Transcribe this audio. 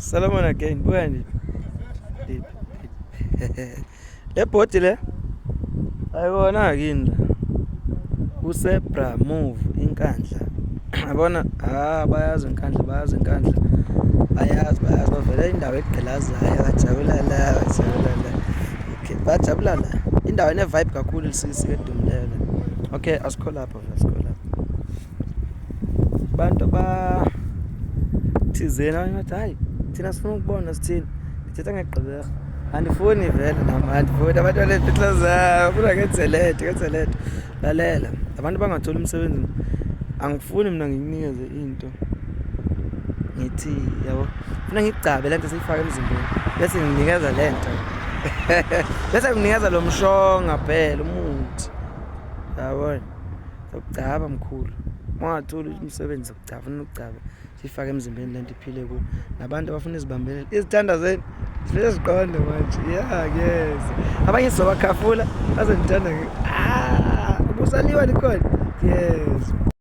Solomon again. Buya nje. Le bhodi le. Ayibona kini la. Usebra move inkandla. Yabona bayazi inkandla bayazi bavela indawo egqilazayo bajabula la. Okay, bajabula la. Indawo ene vibe kakhulu lisisi edumileyo la. Okay, asikho lapha. Bantu ba thizena ngathi hayi thina sifuna ukubona sithini. Ngithetha ngegqibera. Andifuni vele namanje futhi abantu balesihlaza ufuna kenzelete lalela abantu bangathola umsebenzi angifuni mina ngikunikeze into ngithi yabo ufuna ngigcabe lento siyifaka emzimbeni bese nginikeza lento bese nginikeza lo mshonga phela umuthi yabona sokugcaba mkhulu ungathola umsebenzi sokugcaba ufuna ukugcaba siyifaka emzimbeni lento iphile ku nabantu abafuna izibambelele izithanda zenu siziqonde manje yes abanye sizobakhafula bazongithanda ubusaliwa likhona yes